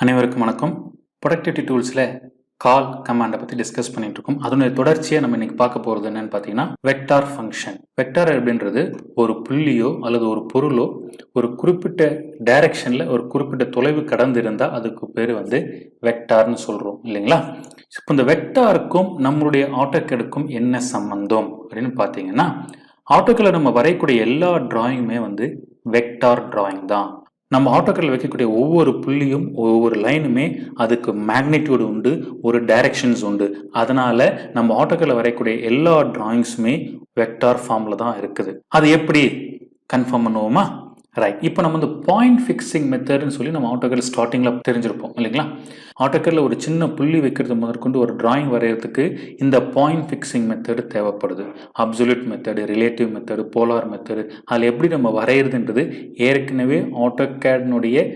அனைவருக்கும் வணக்கம். ப்ரொடக்டிவிட்டி டூல்ஸில் கால் கமாண்டை பற்றி டிஸ்கஸ் பண்ணிட்டு இருக்கோம். அதனுடைய தொடர்ச்சியாக நம்ம இன்னைக்கு பார்க்க போகிறது என்னன்னு பார்த்தீங்கன்னா வெக்டார் ஃபங்க்ஷன். வெக்டார் அப்படின்றது ஒரு புள்ளியோ அல்லது ஒரு பொருளோ ஒரு குறிப்பிட்ட டைரக்ஷனில் ஒரு குறிப்பிட்ட தொலைவு கடந்து இருந்தால் அதுக்கு பேர் வெக்டார்னு சொல்கிறோம் இல்லைங்களா? இப்போ இந்த வெக்டாருக்கும் நம்மளுடைய ஆட்டோகேடுக்கும் என்ன சம்பந்தம் அப்படின்னு பார்த்தீங்கன்னா, ஆட்டோகேடில் நம்ம வரையக்கூடிய எல்லா டிராயிங்குமே வெக்டார் டிராயிங் தான். நம்ம ஆட்டோகேடில் வைக்கக்கூடிய ஒவ்வொரு புள்ளியும் ஒவ்வொரு லைனுமே அதுக்கு மேக்னிடியூடு உண்டு, ஒரு டைரக்ஷன்ஸ் உண்டு. அதனால நம்ம ஆட்டோகேடில் வரையக்கூடிய எல்லா டிராயிங்ஸுமே வெக்டார் ஃபார்மில் தான் இருக்குது. அது எப்படி கன்ஃபார்ம் பண்ணுவோமா? ரைட். இப்போ நம்ம பாயிண்ட் ஃபிக்ஸிங் மெத்தட்னு சொல்லி நம்ம ஆட்டோகேட் ஸ்டார்டிங்கில் தெரிஞ்சிருப்போம் இல்லைங்களா? ஆட்டோகேடில் ஒரு சின்ன புள்ளி வைக்கிறது முதற்கொண்டு ஒரு டிராயிங் வரைகிறதுக்கு இந்த பாயிண்ட் ஃபிக்ஸிங் மெத்தடு தேவைப்படுது. Absolute method, relative method, polar method, அதில் எப்படி நம்ம வரைகிறதுன்றது ஏற்கனவே ஆட்டோகேட்னுடைய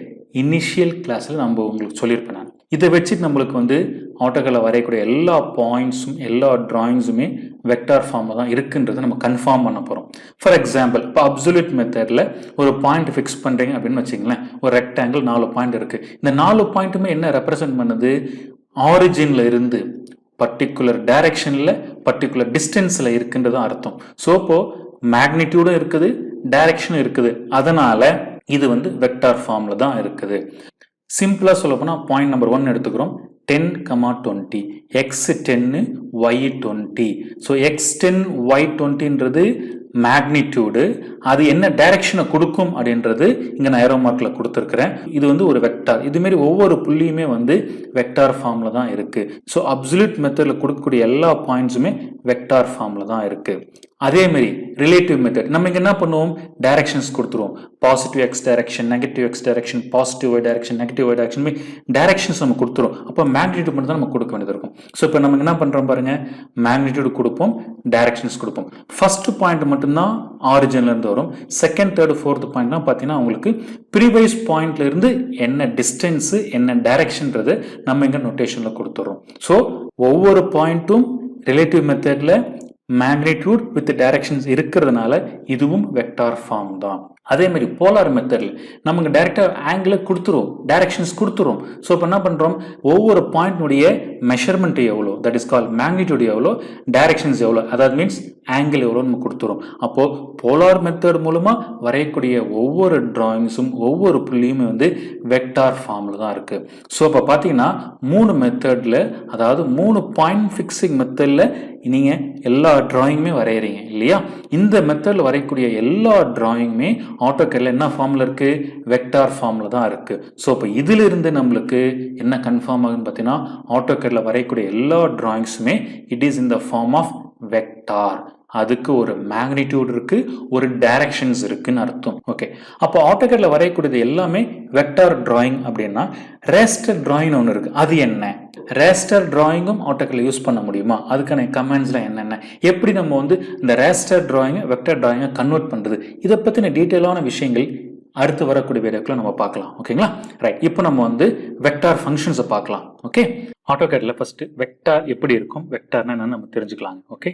இனிஷியல் கிளாஸில் நம்ம உங்களுக்கு சொல்லியிருப்பேன். நான் இதை வச்சுட்டு நம்மளுக்கு ஆட்டோகேடில் வரையக்கூடிய எல்லா பாயிண்ட்ஸும் எல்லா டிராயிங்ஸுமே வெக்டார் ஃபார்மில் தான் இருக்குன்றதை நம்ம கன்ஃபார்ம் பண்ண போகிறோம். ஃபார் எக்ஸாம்பிள், இப்போ அப்சல்யூட் மெத்தடில் ஒரு பாயிண்ட் ஃபிக்ஸ் பண்ணுறீங்க அப்படின்னு வச்சிங்களேன். ஒரு ரெக்டாங்கிள் 4 பாயிண்ட் இருக்குது. இந்த 4 பாயிண்ட்டுமே என்ன ரெப்ரசன்ட் பண்ணுது? ஆரிஜினில் இருந்து பர்டிகுலர் டைரக்ஷனில் பர்டிகுலர் டிஸ்டன்ஸில் இருக்குன்றது அர்த்தம். ஸோ இப்போ மேக்னிடியூடும் இருக்குது, டைரக்ஷனும் இருக்குது. அதனால இது வெக்டார் ஃபார்மில் தான் இருக்குது. சிம்பிளாக சொல்ல போனால் பாயிண்ட் நம்பர் 1 எடுத்துக்கிறோம். 10, 20, x10 y20. ஸோ x10 y20ன்றது மேக்னிடியூடு. அது என்ன டைரக்ஷனை கொடுக்கும் அப்படின்றது இங்கே நான் ஏரோ மார்க்கில் கொடுத்துருக்கிறேன். இது ஒரு வெக்டார். இதுமாரி ஒவ்வொரு புள்ளியுமே வெக்டார் ஃபார்மில் தான் இருக்குது. ஸோ அப்சல்யூட் மெத்தடில் கொடுக்கக்கூடிய எல்லா பாயிண்ட்ஸுமே வெக்டார் ஃபார்மில் தான் இருக்குது. அதேமாரி ரிலேட்டிவ் மெத்தட் நம்ம இங்கே என்ன பண்ணுவோம்? டைரக்ஷன்ஸ் கொடுத்துருவோம். Positive x direction, negative x direction, positive y direction, negative y direction, directions நம்ம கொடுத்துருவோம். அப்போ மேக்னிடியூட் மட்டும் தான் நம்ம கொடுக்க வேண்டியது இருக்கும். ஸோ இப்போ நம்ம என்ன பண்ணுறோம் பாருங்க, மேக்னிடியூட் கொடுப்போம், டைரக்ஷன்ஸ் கொடுப்போம். ஃபர்ஸ்ட் பாயிண்ட் மட்டும்தான் ஆரிஜின்ல இருந்து வரும். செகண்ட், தேர்ட், ஃபோர்த் பாயிண்ட்லாம் பார்த்தீங்கன்னா உங்களுக்கு ப்ரீவைஸ் பாயிண்ட்ல இருந்து என்ன டிஸ்டன்ஸ் என்ன டைரக்ஷன்றது நம்ம இங்கே நோட்டேஷனில் கொடுத்துறோம். ஸோ ஒவ்வொரு பாயிண்ட்டும் ரிலேட்டிவ் மெத்தட்ல மேக்னிடியூட் வித் டைரக்ஷன்ஸ் இருக்கிறதுனால இதுவும் வெக்டார் ஃபார்ம் தான். அதே மாதிரி போலார் மெத்தட்ல நமக்கு டைரக்டா ஆங்கிள் கொடுத்துரும், டைரக்ஷன்ஸ் கொடுத்துரும். ஸோ இப்போ என்ன பண்றோம்? ஒவ்வொரு பாயிண்ட்னுடைய மெஷர்மெண்ட் எவ்வளோ, தட் இஸ் கால் மேக்னிடியூட் எவ்வளோ, டைரக்ஷன்ஸ் எவ்வளோ, அதாவது மீன்ஸ் ஆங்கிள் எவ்வளோ நம்ம கொடுத்துரும். அப்போ போலார் மெத்தட் மூலமா வரையக்கூடிய ஒவ்வொரு டிராயிங்ஸும் ஒவ்வொரு புள்ளியுமே வெக்டார் ஃபார்ம்ல தான் இருக்கு. ஸோ இப்போ பார்த்தீங்கன்னா 3 மெத்தட்ல, அதாவது 3 பாயிண்ட் ஃபிக்ஸிங் மெத்தட்ல நீங்க எல்லா டிராயிங்குமே வரைகிறீங்க இல்லையா? இந்த மெத்தட்ல வரையக்கூடிய எல்லா டிராயிங்குமே ஆட்டோகேட்ல என்ன ஃபார்ம்ல இருக்கு? வெக்டார் ஃபார்ம்ல தான் இருக்கு. ஸோ இப்போ இதுல இருந்து நம்மளுக்கு என்ன கன்ஃபார்ம் ஆகுன்னு பார்த்தீங்கன்னா, ஆட்டோகேட்ல வரையக்கூடிய எல்லா டிராயிங்ஸுமே it is in the form of vector. அதுக்கு ஒரு மேக்னிடியூட் இருக்கு, ஒரு டைரக்ஷன்ஸ் இருக்குன்னு அர்த்தம். ஓகே, அப்போ ஆட்டோகேட்ல வரையக்கூடியது எல்லாமே வெக்டார் டிராயிங். அப்படின்னா ரேஸ்டர் டிராயிங் ஒன்று இருக்கு. அது என்ன? ரேஸ்டர் டிராயிங்கும் ஆட்டோகேட்ல யூஸ் பண்ண முடியுமா? அதுக்கான கமெண்ட்ஸ்ல என்னென்ன, எப்படி நம்ம இந்த ரேஸ்டர் டிராயிங்கை வெக்டார் டிராயிங்கை கன்வெர்ட் பண்றது, இதை பத்தின டீட்டெயிலான விஷயங்கள் அடுத்து வரக்கூடிய வீடியோக்களை நம்ம பார்க்கலாம். ஓகேங்களா? ரைட். இப்போ நம்ம வெக்டார் ஃபங்க்ஷன்ஸை பார்க்கலாம். ஓகே, ஆட்டோகேட்ல ஃபர்ஸ்ட் வெக்டார் எப்படி இருக்கும், வெக்டார்னா என்னன்னு நம்ம தெரிஞ்சுக்கலாம். ஓகே,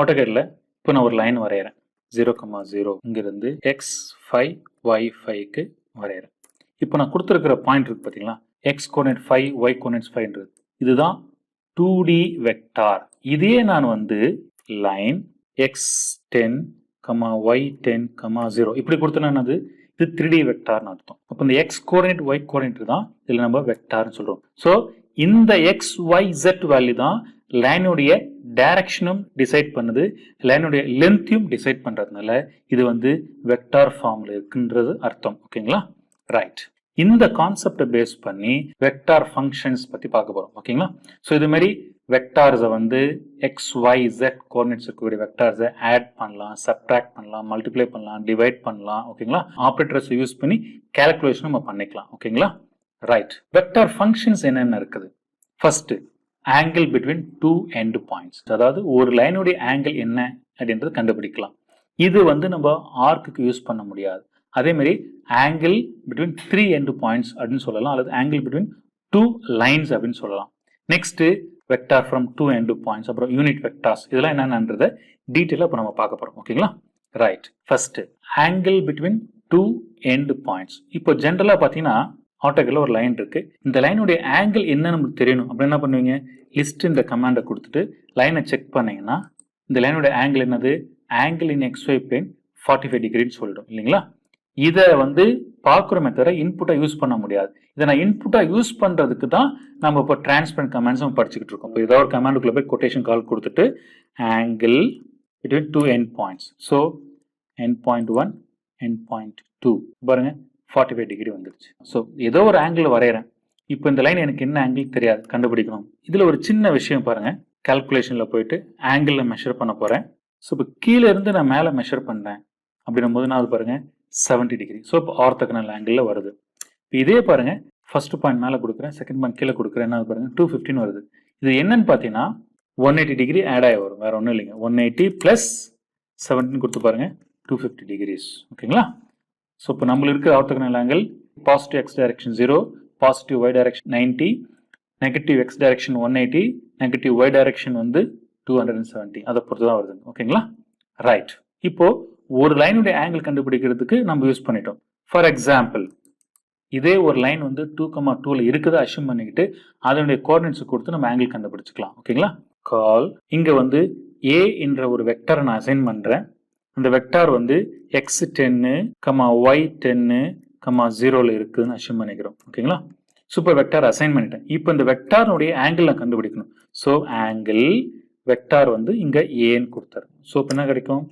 ஆட்டோகேட்ல இப்போ நான் ஒரு லைன் வரைகிறேன். 0,0 இங்கிருந்து x5 y5க்கு வரைகிறேன். இப்போ நான் கொடுத்துருக்கிற பாயிண்ட் இருக்கு பார்த்தீங்களா, x கோஆர்டினேட் 5 y கோஆர்டினேட் 5ன்றது இதுதான் 2D வெக்டார். இதே நான் லைன் x10, y10, 0 இப்படி கொடுத்தேன்னா இது 3D வெக்டார்னு அர்த்தம். அப்போ இந்த x கோஆர்டினேட் y கோஆர்டினேட் தான் இதில் நம்ம வெக்டார்னு சொல்றோம். ஸோ இந்த x, y, z வேல்யூ தான் லைனுடைய டைரக்ஷனும் டிசைட் பண்ணுது, லைனுடைய லென்த்தையும் டிசைட் பண்றதுனால இது வெக்டார் ஃபார்ம்ல இருக்குன்றது அர்த்தம். ஓகேங்களா? ரைட். இந்த கான்செப்டை பேஸ் பண்ணி வெக்டார் ஃபங்க்ஷன்ஸ் பத்தி பார்க்க போறோம். ஓகேங்களா? ஸோ இது மாதிரி வெக்டார்ஸை எக்ஸ் ஒய் ஜெட் கோஆர்டினேட்ஸ் இருக்கக்கூடிய வெக்டார்ஸை ஆட் பண்ணலாம், சப்ட்ராக்ட் பண்ணலாம், மல்டிப்ளை பண்ணலாம், டிவைட் பண்ணலாம். ஓகேங்களா? ஆப்ரேட்டர்ஸை யூஸ் பண்ணி கால்குலேஷன் நம்ம பண்ணிக்கலாம். ஓகேங்களா? ரைட். வெக்டார் ஃபங்க்ஷன்ஸ் என்னென்ன இருக்குது? First, angle between 2 end points, அதாவது ஒரு லைனுடைய ஆங்கிள் என்ன அப்படின்றது கண்டுபிடிக்கலாம். இது நம்ம ஆர்க்குக்கு யூஸ் பண்ண முடியாது. அதே மாதிரி ஆங்கிள் பிட்வீன் 3 எண்ட் பாயிண்ட்ஸ் அப்படின்னு சொல்லலாம், அல்லது ஆங்கிள் பிட்வீன் 2 லைன்ஸ் அப்படின்னு சொல்லலாம். Next, vector from 2 end points, அப்புறம் யூனிட் வெக்டார்ஸ், இதெல்லாம் என்னன்றதை டீட்டெயிலாக இப்போ நம்ம பார்க்க போறோம். ஓகேங்களா? Right. First, angle between 2 end points. இப்போ ஜென்ரலா பார்த்தீங்கன்னா AutoCADல ஒரு லைன் இருக்கு. இந்த லைனுடைய ஆங்கிள் என்ன நமக்கு தெரியணும் அப்படின்னு என்ன பண்ணுவீங்க, லிஸ்ட் இந்த கமாண்டை கொடுத்துட்டு லைனை செக் பண்ணீங்கன்னா இந்த லைனுடைய ஆங்கிள் என்னது, ஆங்கிள் இன் XY பிளேன் 45 டிகிரின்னு சொல்லிடும் இல்லைங்களா. இதை வந்து பார்க்குறோமே தவிர இன்புட்டை யூஸ் பண்ண முடியாது. இதை நான் இன்புட்டா யூஸ் பண்றதுக்கு தான் நம்ம இப்போ டிரான்ஸ்பரண்ட் கமாண்ட்ஸ் நம்ம படிச்சுக்கிட்டு இருக்கோம். இப்போ ஏதாவது ஒரு கமாண்டுக்குள்ள போய் கொட்டேஷன் கால் கொடுத்துட்டு angle between two end points. So end point 1, end point 2 பாருங்க 45 டிகிரி வந்துருச்சு. ஸோ ஏதோ ஒரு ஆங்கிள் வரைகிறேன். இப்போ இந்த லைன் எனக்கு என்ன ஆங்கிள் தெரியாது, கண்டுபிடிக்கணும். இதில் ஒரு சின்ன விஷயம் பாருங்க, கால்குலேஷனில் போயிட்டு ஆங்கிளில் மெஷர் பண்ண போகிறேன். ஸோ இப்போ கீழே இருந்து நான் மேலே மெஷர் பண்ணுறேன் அப்படின்னும் போது நான் பாருங்க 70 டிகிரி. ஸோ இப்போ ஆர்த்தோகனல் ஆங்கிளில் வருது. இப்போ இதே பாருங்க, ஃபர்ஸ்ட் பாயிண்ட் மேலே கொடுக்குறேன், செகண்ட் பாயிண்ட் கீழே கொடுக்குறேன், என்ன பாருங்க 215 வருது. இது என்னன்னு பார்த்தீங்கன்னா 180 டிகிரி ஆட் ஆகி வரும், வேற ஒன்றும் இல்லைங்க. 180 பிளஸ் 17 கொடுத்து பாருங்க 250 டிகிரிஸ். ஓகேங்களா. ஸோ இப்போ நம்மளுக்கு இருக்க orthogonal angle positive x direction 0, positive y direction 90, negative x direction 180, negative y direction வந்து 270. அதை பொறுத்து தான் வருது. ஓகேங்களா. ரைட். இப்போ ஒரு லைனுடைய ஆங்கிள் கண்டுபிடிக்கிறதுக்கு நம்ம யூஸ் பண்ணிட்டோம். ஃபார் எக்ஸாம்பிள் இதே ஒரு லைன் வந்து 2,2ல இருக்குதா அஷ்யூம் பண்ணிக்கிட்டு அதனுடைய கோஆர்டினேட்ஸ் கொடுத்து நம்ம ஆங்கிள் கண்டுபிடிச்சுக்கலாம். ஓகேங்களா. கால் இங்க வந்து A என்ற ஒரு வெக்டரை நான் அசைன் பண்றேன். அந்த வெக்டார் வந்து x10, y10, 0ல இருக்குதுன்னு அஷ்யூம் பண்ணிக்கிறோம். ஓகேங்களா. சூப்பர், வெக்டார் அசைன் பண்ணிட்டேன். இப்போ இந்த வெக்டாருடைய ஆங்கிள் நான் கண்டுபிடிக்கணும். ஸோ ஆங்கிள் வெக்டார் வந்து இங்க ஏன்னு கொடுத்தாரு. ஸோ இப்போ என்ன கிடைக்கும்,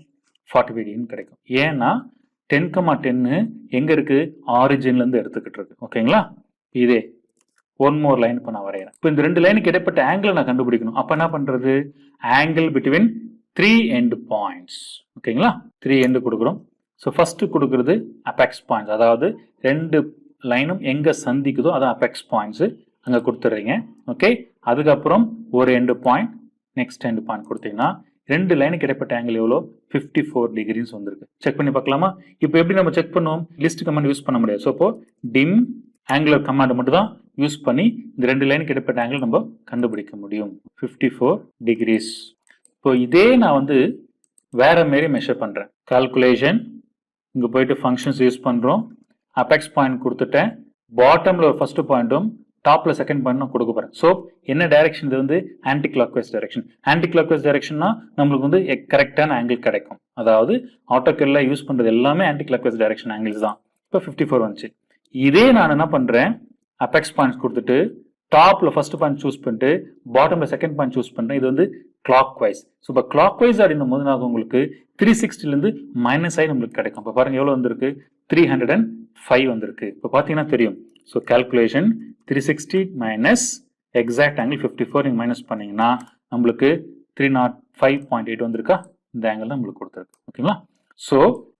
45 டிகிரின்னு கிடைக்கும். ஏன்னா 10,10 எங்க இருக்கு, ஆரிஜின்ல இருந்து எடுத்துக்கிட்டு இருக்கு. ஓகேங்களா. இதே ஒன் மோர் லைன் இப்போ நான் வரைகிறேன். இப்போ இந்த ரெண்டு லைனுக்கு இடைப்பட்ட ஆங்கிள் நான் கண்டுபிடிக்கணும். அப்ப என்ன பண்றது, ஆங்கிள் பிட்வீன் 3 end points. ஓகேங்களா. 3 end கொடுக்குறோம். ஸோ ஃபர்ஸ்ட் கொடுக்குறது அபெக்ஸ் பாயிண்ட்ஸ், அதாவது ரெண்டு லைனும் எங்க சந்திக்குதோ அதான் அபெக்ஸ் பாயிண்ட்ஸ், அங்க கொடுத்துறீங்க. ஓகே. அதுக்கப்புறம் ஒரு end point, next end point கொடுத்தீங்கன்னா ரெண்டு லைனுக்கு இடைப்பட்ட ஆங்கிள் எவ்வளோ, 54 டிகிரிஸ் வந்திருக்கு. செக் பண்ணி பார்க்கலாமா. இப்போ எப்படி நம்ம செக் பண்ணுவோம், லிஸ்ட் கமாண்ட் யூஸ் பண்ண முடியாது. ஸோ இப்போ டிம் ஆங்குலர் கமாண்ட் மட்டும் தான் யூஸ் பண்ணி இந்த ரெண்டு லைனுக்கு இடைப்பட்ட ஆங்கிள் நம்ம கண்டுபிடிக்க முடியும். 54 டிகிரிஸ். இப்போ இதே நான் வந்து வேற மாரி மெஷர் பண்றேன். கால்குலேஷன் இங்க போயிட்டு ஃபங்க்ஷன்ஸ் யூஸ் பண்றோம். அபெக்ஸ் பாயிண்ட் கொடுத்துட்டேன். பாட்டம்ல ஒரு ஃபர்ஸ்ட் பாயிண்ட்டும் டாப்ல செகண்ட் பாயிண்ட் நான் கொடுக்க போறேன். ஸோ என்ன டைரக்ஷன், இது வந்து anti clock wise direction. Anti clock wise டைரக்ஷன்னா நம்மளுக்கு வந்து கரெக்டான ஆங்கிள் கிடைக்கும். அதாவது ஆட்டோகேட்ல யூஸ் பண்றது எல்லாமே anti clock wise direction angles தான். இப்போ 54 வந்துச்சு. இதே நான் என்ன பண்றேன், அபெக்ஸ் பாயிண்ட்ஸ் கொடுத்துட்டு டாப்ல ஃபர்ஸ்ட் பாயிண்ட் சூஸ் பண்ணிட்டு பாட்டம்ல செகண்ட் பாயிண்ட் சூஸ் பண்றேன். இது வந்து கிளாக் வைஸ். ஸோ இப்போ கிளாக் வைஸ் அப்படின்னும் போது நான் உங்களுக்கு 360ல இருந்து மைனஸ் ஆகி நம்மளுக்கு கிடைக்கும். இப்போ பாருங்க எவ்வளவு வந்திருக்கு, 305 வந்திருக்கு. இப்போ பாத்தீங்கன்னா தெரியும். So calculation 360 minus exact angle 54 நீங்க மைனஸ் பண்ணீங்கன்னா நம்மளுக்கு 305.8 வந்திருக்கா. இந்த ஆங்கிள் தான் நம்மளுக்கு கொடுத்துருக்கு. ஓகேங்களா. ஸோ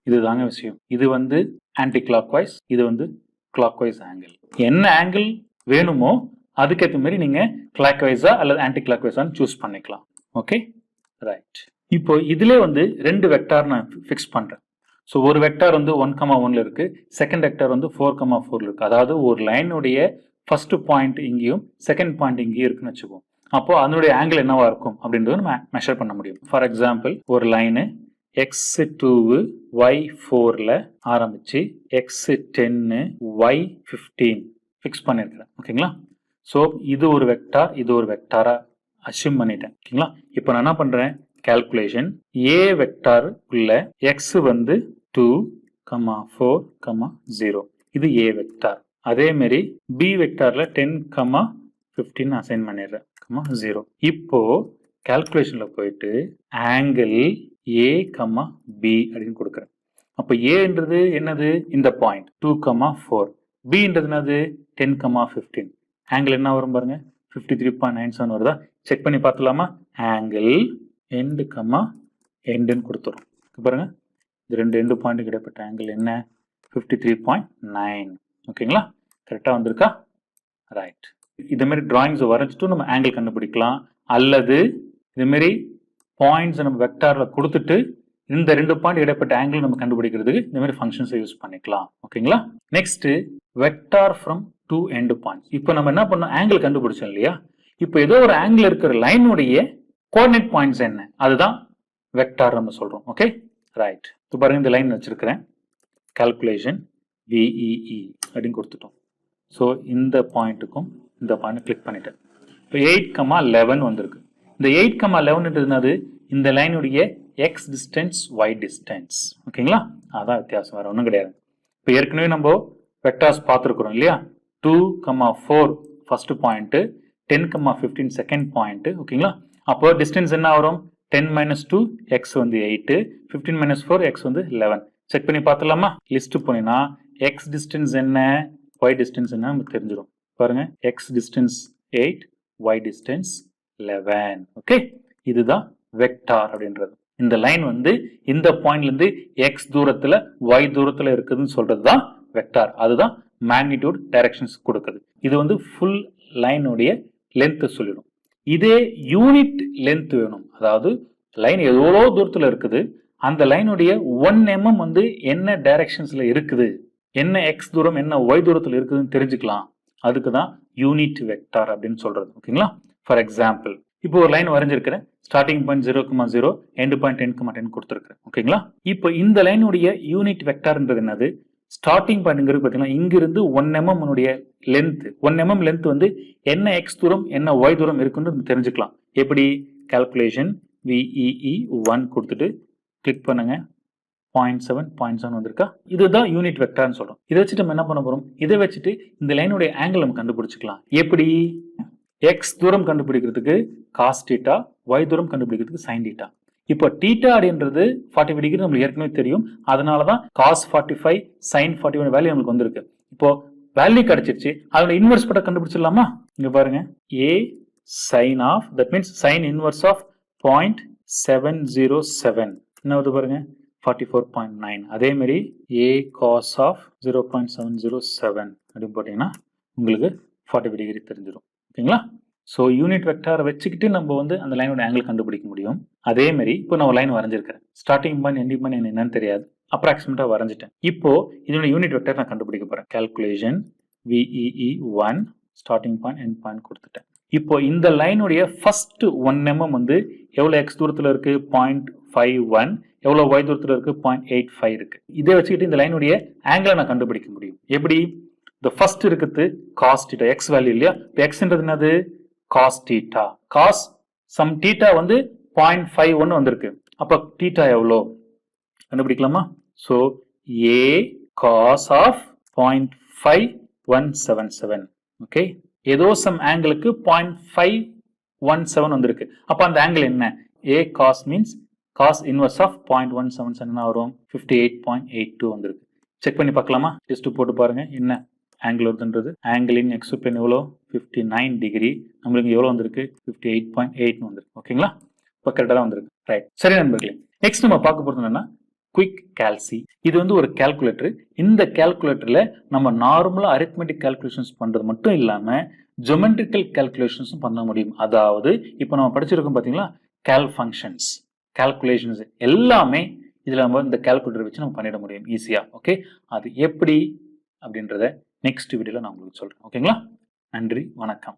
இதுதாங்க விஷயம். இது வந்து ஆன்டி கிளாக் வைஸ், இது வந்து கிளாக் வைஸ் ஆங்கிள். என்ன ஆங்கிள் வேணுமோ அதுக்கேற்ற மாதிரி நீங்க கிளாக் வைஸா அல்லது ஆன்டி கிளாக் வைஸான்னு சூஸ் பண்ணிக்கலாம். ஓகே. ரைட். இப்போ இதுல வந்து ரெண்டு வெக்டார் நான் ஃபிக்ஸ் பண்றேன். ஸோ ஒரு வெக்டார் வந்து 1,1ல இருக்கு, செகண்ட் வெக்டார் வந்து 4,4ல இருக்கு. அதாவது ஒரு லைனுடைய ஃபர்ஸ்ட் பாயிண்ட் இங்கேயும் செகண்ட் பாயிண்ட் இங்கேயும் இருக்குன்னு வச்சுக்கோம். அப்போ அதனுடைய ஆங்கிள் என்னவா இருக்கும் அப்படின்றத நம்ம மெஷர் பண்ண முடியும். ஃபார் எக்ஸாம்பிள் ஒரு லைனு x2 y4ல ஆரம்பிச்சு x10 y15 ஃபிக்ஸ் பண்ணிருக்கிறேன். ஓகேங்களா. ஸோ இது ஒரு வெக்டார், இது ஒரு வெக்டாரா அஷ்யூம் பண்ணிட்டேன். ஓகேங்களா. இப்போ நான் என்ன பண்றேன், கால்குலேஷன் ஏ வெக்டார் உள்ள எக்ஸ் வந்து 2, 4, 0 இது ஏ வெக்டார். அதே மாதிரி பி வெக்டார்ல 10, 15 அசைன் பண்ணிடுறேன், 0. இப்போ கால்குலேஷன்ல போயிட்டு ஆங்கிள் ஏ, பி அப்படின்னு கொடுக்குறேன். அப்ப ஏன்றது என்னது, இந்த பாயிண்ட் 2, 4. பின்றது என்னது 10, 15. ஆங்கிள் என்ன வரும் பாருங்க, 53.97 வருதா. செக் பண்ணி பார்த்துலாமா. ஆங்கிள் எண்டு எண்டுன்னு கொடுத்துரும். பாருங்க இந்த ரெண்டு எண்டு பாயிண்ட் கிடைப்பட்ட ஆங்கிள் என்ன, 53.9. ஓகேங்களா. கரெக்டா வந்திருக்கா. ரைட். இது மாதிரி டிராயிங்ஸ் வரைஞ்சிட்டு நம்ம ஆங்கிள் கண்டுபிடிக்கலாம். அல்லது இது மாதிரி பாயிண்ட்ஸ் நம்ம வெக்டார்ல கொடுத்துட்டு இந்த ரெண்டு பாயிண்ட் இடைப்பட்ட ஆங்கிள் நம்ம கண்டுபிடிக்கிறதுக்கு இந்த மாதிரி ஃபங்க்ஷன்ஸை யூஸ் பண்ணிக்கலாம். ஓகேங்களா. Next vector from 2 end points. இப்போ நம்ம என்ன பண்ணோம், ஆங்கிள் கண்டுபிடிச்சோம் இல்லையா. இப்போ ஏதோ ஒரு ஆங்கிள் இருக்கிற லைனுடைய கோஆர்டினேட் பாயிண்ட்ஸ் என்ன, அதுதான் வெக்டார் நம்ம சொல்றோம். ஓகே. ரைட். இப்போ பாருங்க இந்த லைன் வச்சிருக்கிறேன். கால்குலேஷன் VEE அப்படின்னு கொடுத்துட்டோம். ஸோ இந்த பாயிண்ட்டுக்கும் இந்த பாயிண்ட் கிளிக் பண்ணிட்டேன். இப்போ 8,11 வந்திருக்கு. இந்த 8,11ன்றது இந்த லைனுடைய எக்ஸ் டிஸ்டன்ஸ் ஒய் டிஸ்டன்ஸ். ஓகேங்களா, அதான் வித்தியாசம், வேற ஒன்றும் கிடையாது. இப்போ ஏற்கனவே நம்ம வெக்டார்ஸ் பார்த்துருக்குறோம் இல்லையா. 2,4 ஃபர்ஸ்ட் பாயிண்ட், 10,15 செகண்ட் பாயிண்ட். ஓகேங்களா, அப்போ டிஸ்டன்ஸ் என்ன வரும்? 10 - 2 எக்ஸ் வந்து 8, 15 - 4 எக்ஸ் வந்து 11. செக் பண்ணி பார்த்துலாமா? லிஸ்ட் போனீங்கன்னா எக்ஸ் டிஸ்டன்ஸ் என்ன, ஒய் டிஸ்டன்ஸ் என்ன நமக்கு தெரிஞ்சிடும். பாருங்க, x distance 8, y distance 11. Okay, இதுதான் வெக்டார் அப்படின்றது. இந்த லைன் வந்து இந்த பாயிண்ட்ல இருந்து எக்ஸ் தூரத்துல ஒய் தூரத்துல இருக்குதுன்னு சொல்றது தான் வெக்டார். அதுதான் மேக்னிடியூட் டைரக்ஷன்ஸ் கொடுக்குது. இது வந்து ஃபுல் லைனுடைய லென்த் சொல்லிடும். இதே யூனிட் லென்த் வேணும், அதாவது லைன் எவ்வளோ தூரத்துல இருக்குது, அந்த லைனுடைய 1 mm வந்து என்ன டைரக்ஷன்ஸ்ல இருக்குது, என்ன எக்ஸ் தூரம் என்ன ஒய் தூரத்துல இருக்குதுன்னு தெரிஞ்சுக்கலாம். அதுக்கு தான் யூனிட் வெக்டார் அப்படின்னு சொல்றது. ஓகேங்களா, ஃபார் எக்ஸாம்பிள் இப்போ ஒரு லைன் வரைஞ்சிருக்கிறேன். ஸ்டார்டிங் பாயிண்ட் 0,0, எண்ட் பாயிண்ட் 10,10 கொடுத்துருக்கேன். ஓகேங்களா, இப்போ இந்த லைனுடைய யூனிட் வெக்டார்ன்றது என்னது? ஸ்டார்டிங் பாயிண்ட்ங்கிறது பார்த்தீங்கன்னா இங்கிருந்து 1 mm லென்த், 1 mm லென்த் வந்து என்ன எக்ஸ் தூரம் என்ன ஒய் தூரம் இருக்குன்னு தெரிஞ்சுக்கலாம். எப்படி? கால்குலேஷன் VEE 1 கொடுத்துட்டு கிளிக் பண்ணுங்க. 0.7 வந்திருக்கா? இதுதான் யூனிட் வெக்டார்னு சொல்றோம். இதை வச்சுட்டு நம்ம என்ன பண்ண போறோம்? இதை வச்சுட்டு இந்த லைனுடைய ஆங்கிள் நம்ம கண்டுபிடிச்சிக்கலாம். எப்படி? எக்ஸ் தூரம் கண்டுபிடிக்கிறதுக்கு காஸ் தீட்டா, ஒய் தூரம் கண்டுபிடிக்கிறதுக்கு சைன் தீட்டா. இப்போ தீட்டா அப்படின்றது 45 டிகிரி நம்மளுக்கு ஏற்கனவே தெரியும். அதனாலதான் காஸ் 45 சைன் 41 வேல்யூ நம்மளுக்கு வந்திருக்கு. இப்போ வேல்யூ கிடைச்சிருச்சு, அதோட இன்வெர்ஸ் பட்ட கண்டுபிடிச்சிடலாமா? இங்க பாருங்க, a sin of, that means sin inverse of 0.707 என்ன வருது பாருங்க, 44.9. அதே மாதிரி a cos of 0.707 அப்படின்னு போட்டீங்கன்னா உங்களுக்கு 45 டிகிரி தெரிஞ்சிடும். ஓகேங்களா, ஸோ யூனிட் வெக்டாரை வச்சுக்கிட்டு நம்ம வந்து அந்த லைனோட ஆங்கிள் கண்டுபிடிக்க முடியும். அதே மாதிரி இப்போ நான் ஒரு லைன் வரைஞ்சிருக்கிறேன். ஸ்டார்டிங் பாயிண்ட் எண்டிங் பாயிண்ட் என்னன்னு தெரியாது, அப்ராக்சிமேட்டா வரைஞ்சிட்டேன். இப்போ இதோட யூனிட் வெக்டர் நான் கண்டுபிடிக்க போறேன். Calculation VEE 1 starting point end point கொடுத்துட்டேன். இப்போ இந்த லைனுடைய ஃபர்ஸ்ட் 1 mm வந்து எவ்வளவு எக்ஸ் தூரத்துல இருக்கு? 0.51. எவ்வளவு ஒய் தூரத்துல இருக்கு? 0.85 இருக்கு. இதை வச்சுக்கிட்டு இந்த லைனுடைய ஆங்கிளை நான் கண்டுபிடிக்க முடியும். எப்படி? இந்த ஃபர்ஸ்ட் இருக்குது காஸ் தீட்டா, எக்ஸ் வேல்யூ இல்லையா? எக்ஸ்ன்றது என்னது? Cos theta. Cos some theta வந்து 0.51 வந்திருக்கு. அப்ப தீட்டா எவ்வளோ கண்டுபிடிக்கலாமா? So a cos of 0.5177. Okay, ஏதோ சம் ஆங்கிளுக்கு 0.517 வந்திருக்கு. அப்ப அந்த ஆங்கிள் என்ன? a cos means cos inverse of 0.177 என்ன வரும்? 58.82 வந்திருக்கு. செக் பண்ணி பார்க்கலாமா? டெஸ்ட் போட்டு பாருங்க என்ன ஆங்கிள் வருதுன்றது. ஆங்கிளின் எக்ஸ் பிளேன் எவ்வளோ? 59 டிகிரி. நம்மளுக்கு எவ்வளோ வந்திருக்கு? 58.8 வந்திருக்கு. ஓகேங்களா, இப்போ கரெக்டாக தான் வந்திருக்கு. ரைட், சரி நண்பர்களே, நெக்ஸ்ட் நம்ம பார்க்க போறது என்னன்னா குயிக் கால்சி. இது வந்து ஒரு கால்குலேட்டர். இந்த கால்குலேட்டர்ல நம்ம நார்மலா அரித்மெட்டிக் கால்குலேஷன்ஸ் பண்றது மட்டும் இல்லாம ஜியோமெட்ரிக்கல் கால்குலேஷன்ஸும் பண்ண முடியும். அதாவது இப்போ நம்ம படிச்சிருக்கோம் பாத்தீங்களா, கால் ஃபங்க்ஷன்ஸ், கால்குலேஷன்ஸ் எல்லாமே இதுல நம்ம இந்த கால்குலேட்டர் வச்சு நம்ம பண்ணிட முடியும் ஈஸியா. ஓகே, அது எப்படி அப்படின்றத நெக்ஸ்ட் வீடியோல நான் உங்களுக்கு சொல்றேன். ஓகேங்களா, நன்றி, வணக்கம்.